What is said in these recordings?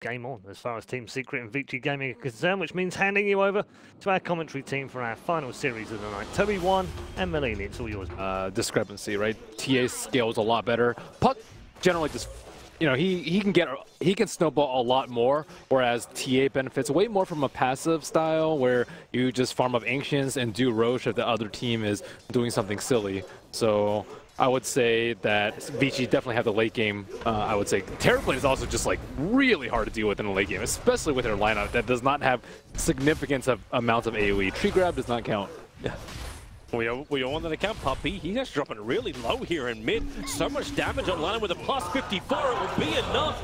game on as far as Team Secret and ViCi Gaming are concerned, which means handing you over to our commentary team for our final series of the night. Toby, Juan, and Malini, it's all yours. Discrepancy, right? TA scales a lot better. Puck generally just, you know, he can snowball a lot more, whereas TA benefits way more from a passive style where you just farm up Ancients and do Roche if the other team is doing something silly. So I would say that ViCi definitely have the late game. I would say Terraplane is also just like really hard to deal with in the late game, especially with their lineup that does not have significant amounts of AoE. Tree grab does not count. Yeah. We don't want that to count, Puppy. He's actually dropping really low here in mid. So much damage on line with a plus 54. It will be enough.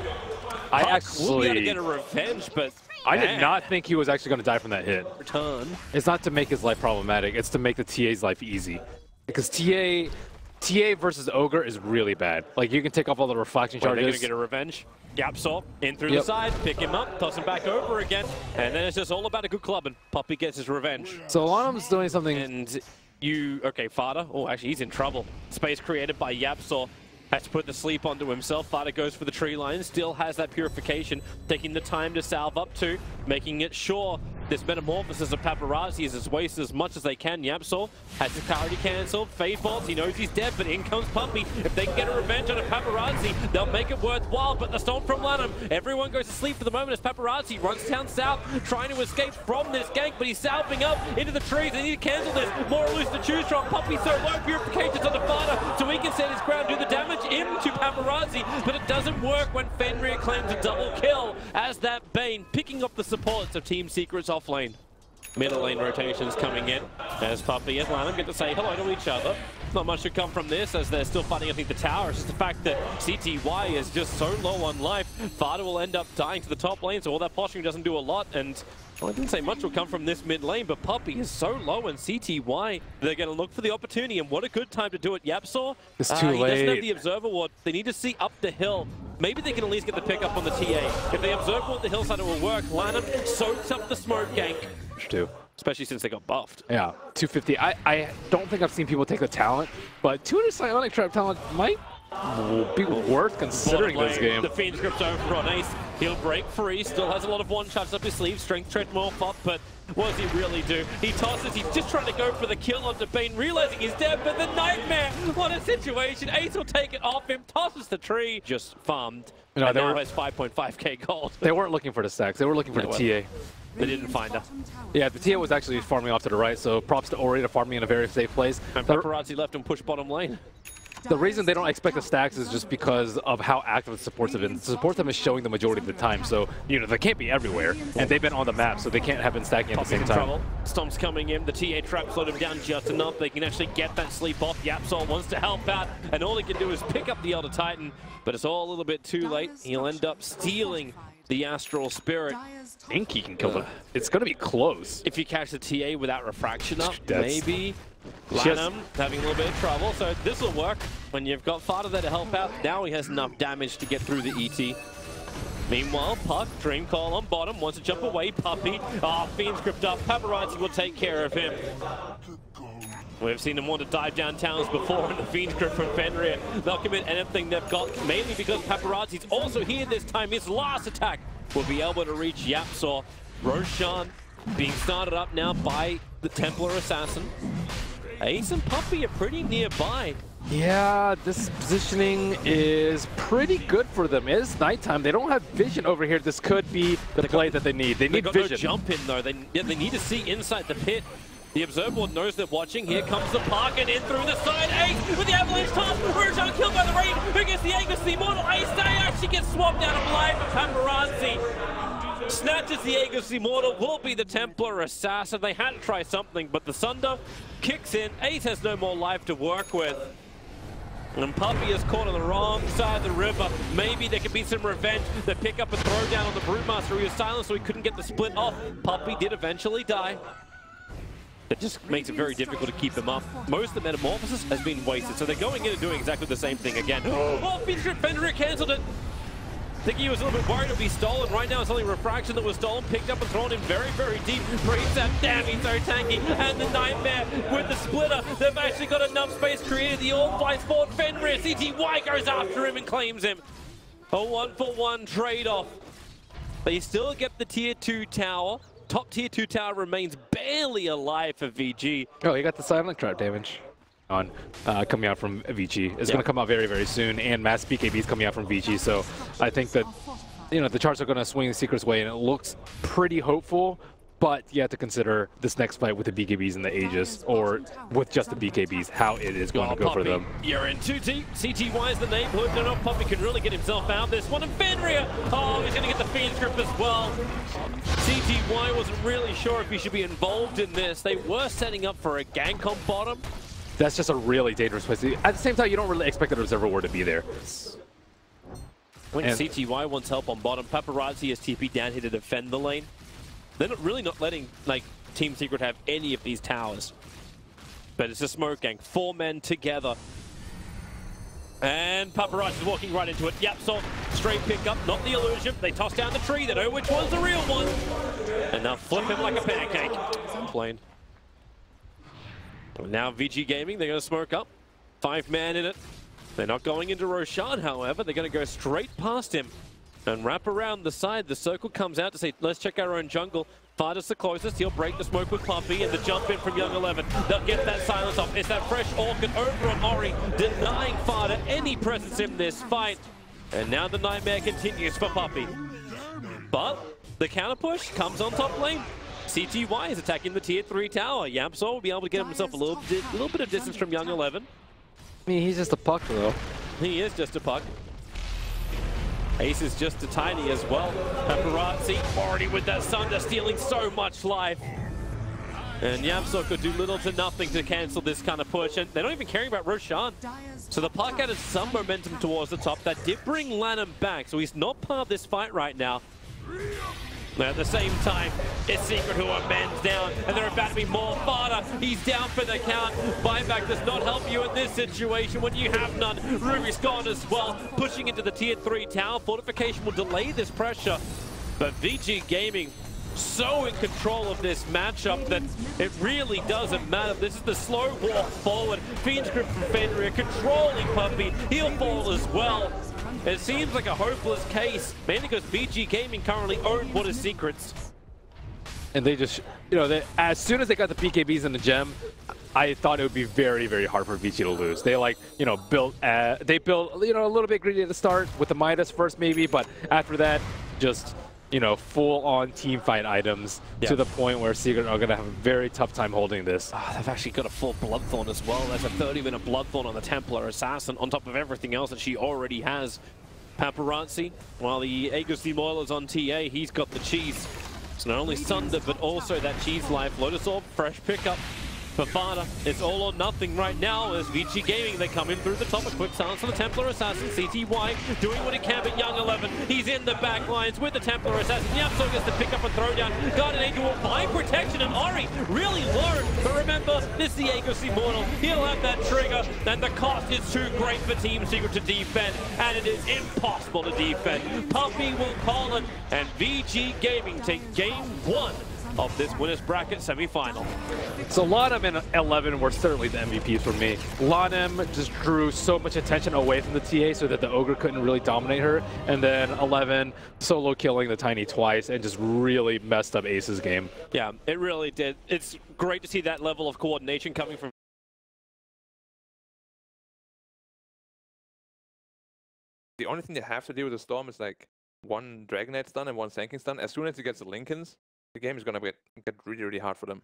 I Puck actually will be able to get a revenge, but I did not think he was actually going to die from that hit. Return. It's not to make his life problematic. It's to make the TA's life easy. Because TA versus Ogre is really bad. Like, you can take off all the reflection charges. They're going to get a revenge. Yapsol in through the side, pick him up, toss him back over again, and then it's just all about a good club, and Puppy gets his revenge. So Lanham's doing something. And okay, Fada. Oh, actually, he's in trouble. Space created by Yapsol. Has to put the sleep onto himself. Fada goes for the tree line, still has that purification, taking the time to salve up to, making it sure this metamorphosis of Paparazzi is as wasted as much as they can. Yapsol has his clarity cancelled. Fade faults, he knows he's dead, but in comes Puppy. If they can get a revenge on a Paparazzi, they'll make it worthwhile, but the storm from Lanham. Everyone goes to sleep for the moment as Paparazzi runs down south, trying to escape from this gank, but he's salving up into the trees. They need to cancel this. More loose to choose from. Puppy so low, purifications on the Fada, so he can set his ground, do the damage into Paparazzi, but it doesn't work when Fenrir claims a double kill as that Bane picking up the supports of Team Secret's off lane. Middle lane rotations coming in as Puppy and Lanham get to say hello to each other. Not much should come from this as they're still fighting underneath the tower. It's just the fact that CTY is just so low on life. Fada will end up dying to the top lane, so all that posturing doesn't do a lot. And well, I didn't say much will come from this mid lane, but Puppy is so low and CTY, they're going to look for the opportunity. And what a good time to do it. Yapsor, it's too late. He doesn't have the Observer Ward. They need to see up the hill. Maybe they can at least get the pick up on the TA. If they Observer Ward the hillside, it will work. Lanham soaks up the smoke gank. Especially since they got buffed. Yeah, 250. I don't think I've seen people take the talent, but 200 Psionic Trap talent might be worth considering this game. The Fiend's grip's over on Ace. He'll break free. Still has a lot of one-shots up his sleeve. Strength tread more up, but what does he really do? He tosses. He's just trying to go for the kill onto Bane, realizing he's dead, but the Nightmare. What a situation. Ace will take it off him, tosses the tree. Just farmed. You know, and now has 5.5k gold. They weren't looking for the stacks. They were looking for the TA. They didn't find her. Yeah, the TA was actually farming off to the right, so props to Ori to farming in a very safe place. And Paparazzi left and pushed bottom lane. The reason they don't expect the stacks is just because of how active the supports have been. The supports have been showing the majority of the time, so you know they can't be everywhere, and they've been on the map, so they can't have been stacking at the same time. Trouble. Stomp's coming in. The TA trap slowed him down just enough. They can actually get that sleep off. Yapsol wants to help out, and all he can do is pick up the Elder Titan, but it's all a little bit too late. He'll end up stealing the Astral Spirit. I think he can kill them. It's going to be close. If you catch the TA without refraction up, maybe. Lanham having a little bit of trouble, so this will work when you've got Fada there to help out. Now he has enough damage to get through the ET. Meanwhile, Puck, Dream Call on bottom, wants to jump away. Puppy, Fiend's gripped up. Paparazzi will take care of him. We've seen them want to dive down towns before in the Fiend's grip from Fenrir. They'll commit anything they've got, mainly because Paparazzi's also here this time. His last attack will be able to reach Yapsor. Roshan being started up now by the Templar Assassin. Ace and Puppy are pretty nearby. Yeah, this positioning is pretty good for them. It is nighttime. They don't have vision over here. This could be the play that they need. They need vision. No jump in though. They need to see inside the pit. The Observer knows they're watching. Here comes the Park and in through the side. Ace with the avalanche toss. Roshan killed by the rain. Who gets the Aegis, the Immortal? Ace they actually gets swapped out of life for Paparazzi. Snatches the Aegis, the Immortal will be the Templar Assassin. They had to try something, but the Sunder kicks in. Ace has no more life to work with. And Puppy is caught on the wrong side of the river. Maybe there could be some revenge. They pick up a throw down on the Brewmaster. He was silenced, so he couldn't get the split off. Puppy did eventually die. It just makes it very difficult to keep them up. Most of the metamorphosis has been wasted, so they're going in and doing exactly the same thing again. Oh, Fenrir cancelled it. I think he was a little bit worried it would be stolen. Right now it's only Refraction that was stolen, picked up and thrown in very, very deep. Precept, damn, he's so tanky. And the Nightmare with the splitter. They've actually got enough space created. The All flies forward. Fenrir, CTY goes after him and claims him. A 1-for-1 trade-off. They still get the tier 2 tower. Top tier 2 tower remains barely alive for VG. Oh, he got the silent trap damage on coming out from ViCi. It's going to come out very, very soon, and mass BKB is coming out from ViCi. So I think that, you know, the charts are going to swing the Secret's way, and it looks pretty hopeful. But you have to consider this next fight with the BKBs and the Aegis, or with just the BKBs, how it is going to go Puppey, for them. You're in too deep. CTY is the neighborhood. No, no, Puppey can really get himself out of this one. And Fenrir, oh, he's going to get the Fiend Grip as well. CTY wasn't really sure if he should be involved in this. They were setting up for a gank on bottom. That's just a really dangerous place. At the same time, you don't really expect the Observer Ward to be there. When CTY wants help on bottom, Paparazzi has TP down here to defend the lane. They're really not letting Team Secret have any of these towers. But it's a smoke gang. 4 men together. And Paparazzi is walking right into it. YapzOr, straight pick up, not the illusion. They toss down the tree. They know which one's the real one. And now flip him like a pancake. Plain. Now VG Gaming, they're going to smoke up. 5-man in it. They're not going into Roshan, however. They're going to go straight past him and wrap around the side. The circle comes out to say, let's check our own jungle. Farda's the closest. He'll break the smoke with Puppey, and the jump in from Young 11. They'll get that silence off. It's that fresh Orchid over on Ori, denying Farda any presence in this fight. And now the nightmare continues for Puppey. But the counter push comes on top lane. CTY is attacking the tier 3 tower. YapzOr will be able to get himself a little bit of distance from Young 11. I mean, he's just a puck, though. He is just a puck. Ace is just a tiny as well. Paparazzi already with that Sunder, stealing so much life. And YapzOr could do little to nothing to cancel this kind of push. And they're not even caring about Roshan. So the puck added some momentum towards the top. That did bring Lanham back. So he's not part of this fight right now. At the same time, it's Secret who are men's down, and they're about to be more. Farda, he's down for the count. Buyback does not help you in this situation when you have none. Ruby's gone as well, pushing into the tier 3 tower. Fortification will delay this pressure, but VG Gaming so in control of this matchup that it really doesn't matter. This is the slow walk forward. Fiend's Grip from Fenrir controlling Puppey. He'll fall as well. It seems like a hopeless case, mainly because VG Gaming currently own what is Secrets. And they just, you know, as soon as they got the PKBs in the gem, I thought it would be very, very hard for VG to lose. They built, a little bit greedy at the start with the Midas first maybe, but after that, just, full-on team fight items to the point where Secret are going to have a very tough time holding this. They've actually got a full Bloodthorn as well. There's a 30-minute Bloodthorn on the Templar Assassin on top of everything else that she already has. Paparazzi, while the Aegis Immortal is on TA, he's got the cheese. It's not only Sunder, but also that cheese life. Lotus Orb, fresh pickup. For Farda, it's all or nothing right now as VG Gaming, they come in through the top. A quick silence for the Templar Assassin. CTY doing what he can, but Young 11, he's in the back lines with the Templar Assassin. YapzOr gets to pick up and throw down. Guardian Angel will find protection, and Ori really low. But remember, this is the Aegis Immortal. He'll have that trigger, and the cost is too great for Team Secret to defend, and it is impossible to defend. Puppey will call it, and VG Gaming take game 1 of this winners bracket semi-final. So Lanham and 11 were certainly the MVPs for me. Lanham just drew so much attention away from the TA so that the Ogre couldn't really dominate her, and then 11 solo killing the Tiny twice and just really messed up Ace's game. Yeah, it really did. It's great to see that level of coordination coming from the only thing they have to do with the Storm is like 1 Dragonite stun and 1 Sanking stun. As soon as he gets the Lincolns, the game is going to get really, really hard for them.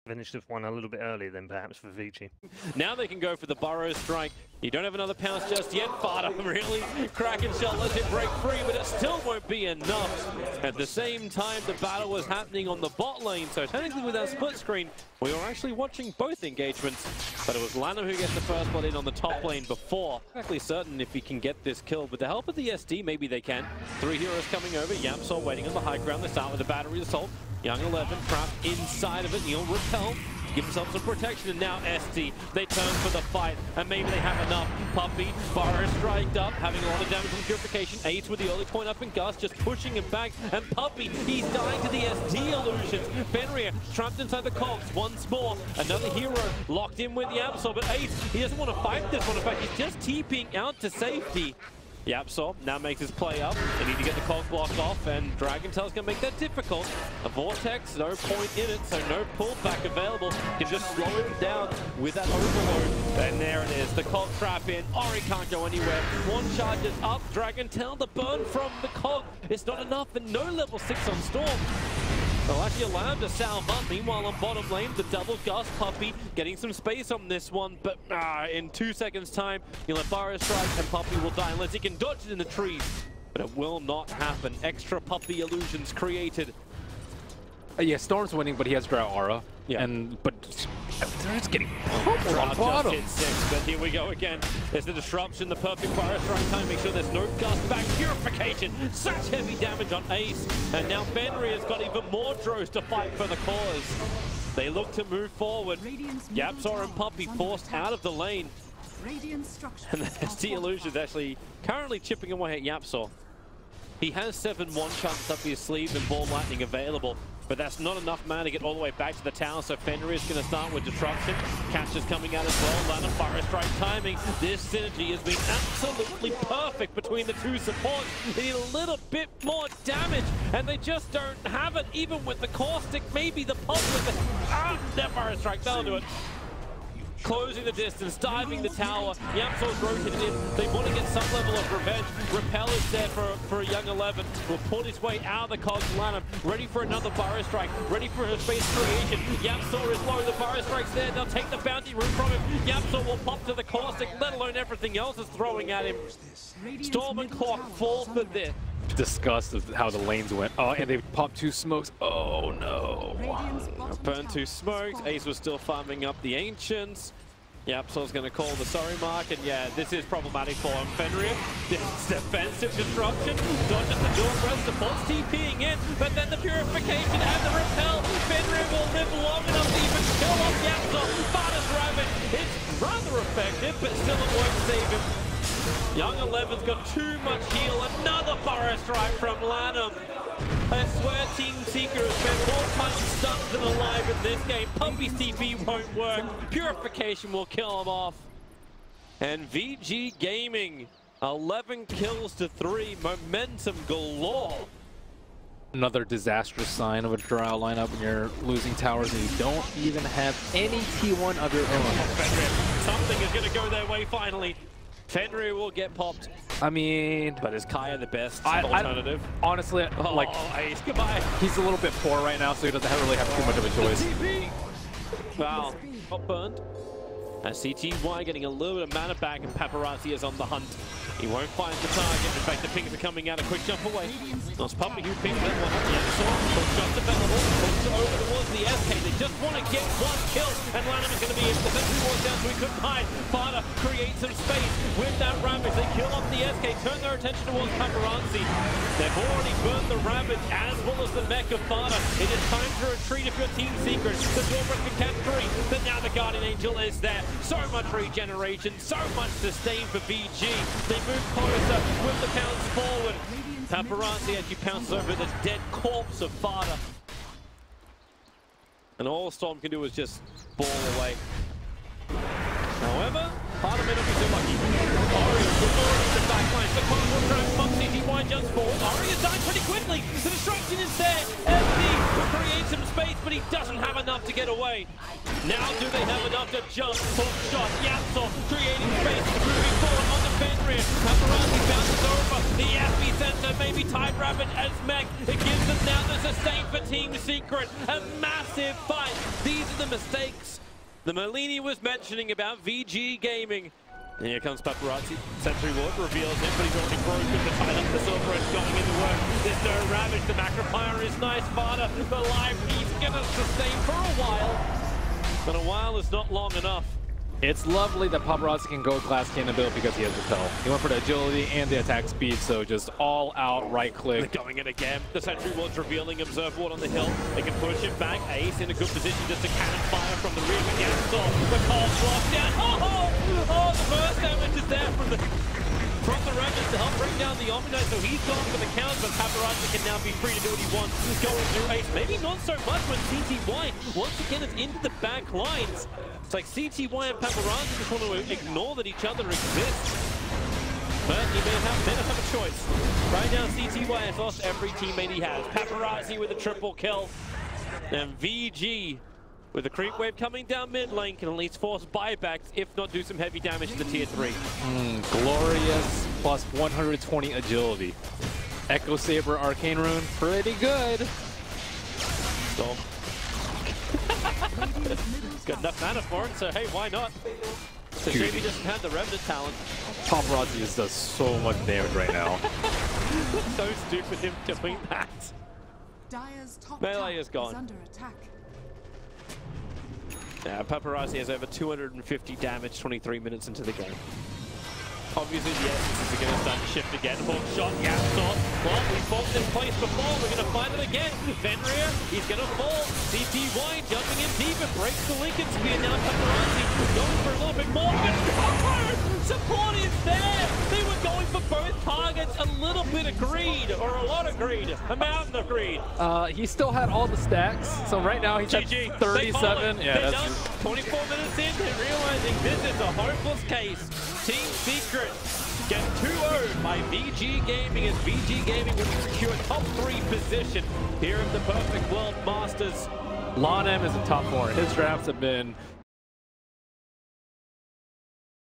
Finished this one a little bit earlier than perhaps for ViCi. Now they can go for the Burrow Strike. You don't have another pounce just yet. Farda really cracking shot, lets it break free, but it still won't be enough. At the same time, the battle was happening on the bot lane, so technically with that split screen, we were actually watching both engagements, but it was Lanham who gets the first blood in on the top lane before. Exactly certain if he can get this kill. With the help of the SD, maybe they can. 3 heroes coming over. YapzOr waiting on the high ground. They start with the battery assault. Young 11 trapped inside of it. He'll repel, give himself some protection, and now SD, they turn for the fight, and maybe they have enough. Puppey, Burrow striked up, having a lot of damage from Purification. Ace with the early point up, and Gus just pushing him back, and Puppey, he's dying to the SD illusions. Fenrir trapped inside the cogs once more. Another hero locked in with the YapzOr, but Ace, he doesn't want to fight this one. In fact, he's just TPing out to safety. Yapsor now makes his play up. They need to get the cog block off, and Dragontail's gonna make that difficult. A Vortex, no point in it, so no pullback available. Can just slow him down with that overload. And there it is, the cog trap in. Ori can't go anywhere. One charge is up. Dragontail, the burn from the cog. It's not enough, and no level 6 on Storm. They'll actually allow him to salve up. Meanwhile, on bottom lane, the double gust Puppey getting some space on this one, but in 2 seconds' time, you'll let Barra strike and Puppey will die unless he can dodge it in the trees. But it will not happen. Extra Puppey illusions created. Yeah, Storm's winning, but he has Drought Aura. Yeah. But they're just getting pummeled on bottom. Just hit 6, but here we go again. There's the disruption, the perfect fire strike time. Make sure there's no gust back. Purification, such heavy damage on Ace. And now Fenrir has got even more drones to fight for the cause. They look to move forward. Yapsor and Puppey forced out of the lane. And the ST Illusion's actually currently chipping away at Yapsor. He has 7 one-shots up his sleeve and Ball Lightning available, but that's not enough mana to get all the way back to the tower, so Fenrir is going to start with Disruption. Catch is coming out as well. Lana Fire Strike timing. This synergy has been absolutely perfect between the two supports. They need a little bit more damage, and they just don't have it, even with the Caustic, maybe the Pulse with the... that Fire Strike, that'll do it. Closing the distance, diving the tower. Yapsor's rotated in. They want to get some level of revenge. Repel is there for a young 11. Will put his way out of the cogs. Lana ready for another Burrow Strike. Ready for a space creation. Yapsor is low. The Burrow Strike's there. They'll take the bounty route from him. Yapsor will pop to the Caustic, let alone everything else is throwing at him. Storm and Clock fall for this. Disgust of how the lanes went. Oh, and they popped 2 smokes. Oh no. Burn 2 smokes. Ace was still farming up the Ancients. Yapsor's going to call the sorry mark, and yeah, this is problematic for him. Fenrir, defensive disruption, dodges the dual breath, supports TPing in, but then the purification and the repel. Fenrir will live long enough to even kill off Yapsor. Barda's Ravage, it's rather effective, but still it won't save him. Young 11's got too much heal. Another Burrow Strike from Lanham. I swear Team Seeker has spent more time stunned than alive in this game. Puppey's TP won't work. Purification will kill him off. And VG Gaming, 11 kills to 3. Momentum galore. Another disastrous sign of a trial lineup when you're losing towers and you don't even have any T1 of your own. Something is going to go their way finally. Fenrir will get popped. I mean... But is Kaya the best alternative? Honestly, like... Ace, goodbye. He's a little bit poor right now, so he doesn't really have too much of a choice. Wow. Got burned. As CTY getting a little bit of mana back, and Paparazzi is on the hunt. He won't find the target. In fact, the pings are coming out. A quick jump away. It's Puppey who pinged that one. Hook shot's available. Hooks over towards the SK. They just want to get one kill. And Lanham is going to be in. The sentry wall's down so he couldn't hide. Fada creates some space with that Ravage. They kill off the SK. Turn their attention towards Paparazzi. They've already burned the Ravage as well as the mech of Fada. It is time to retreat if you're Team Secret. The Dwarf can catch 3. But now the Guardian Angel is there. So much regeneration. So much sustain for VG. They move closer with the pounce forward. Paparazzi actually pounces over the dead corpse of Fada. And all Storm can do is just ball away. However, Fada may not be so lucky. Ori is the backline. The combo trap from CTY just forward. Ori is dying pretty quickly. The destruction is there. FD will create some space, but he doesn't have enough to get away. Now do they have enough to jump? Hook shot. Yapsor creating space, moving forward on the Fenrir. Paparazzi bounces over. The epicenter, maybe Tide Ravage as mech. It gives them now the sustain for Team Secret. A massive fight. These are the mistakes the Malini was mentioning about VG Gaming. And here comes Paparazzi. Sentry Ward reveals it, but he's already broken to tie up the silver edge going into work. There's no Ravage. The Macroplier is nice. Fada, the live, he's gonna sustain for a while. But a while is not long enough. It's lovely that Paparazzi can go Glass Cannon build because he has Repel. He went for the agility and the attack speed, so just all out right click. They're going in again. The Sentry Ward's revealing Observe Ward on the hill. They can push him back. Ace in a good position just to cannon fire from the rear with Yapsor. The call blocked down. Oh, the burst damage is there from the Ravage to help bring down the Omnite, so he's gone for the count, but Paparazzi can now be free to do what he wants. Going through Ace, maybe not so much when CTY once again is into the back lines. It's like CTY and Paparazzi just want to ignore that each other exists. But he may not have a choice. Right now, CTY has lost every teammate he has. Paparazzi with a triple kill. And VG with the creep wave coming down mid lane can at least force buybacks, if not do some heavy damage in the tier 3. Glorious plus 120 agility. Echo Saber Arcane Rune, pretty good. So. Got enough mana for it, so hey, why not? So maybe doesn't have the Revenant talent. Paparazzi just does so much damage right now. So stupid him doing that. Melee is gone. Under attack. Yeah, Paparazzi has over 250 damage 23 minutes into the game. Obviously, the essences are going to start to shift again. Hook shot, Yapsor. Well, we fought this place before. We're going to find it again. Fenrir, he's going to fall. CTY jumping in deep and breaks the Lincoln Spear. Now Paparazzi going for a little bit more. But support is there. They were going for both targets. A little bit of greed, or a lot of greed. A mountain of greed. He still had all the stacks. So right now he's at 37. Yeah, that's done. 24 minutes in, they're realizing this is a hopeless case. Team Secret get 2-0'd by VG Gaming, as VG Gaming will secure top 3 position here at the Perfect World Masters. Lanem is in top 4. His drafts have been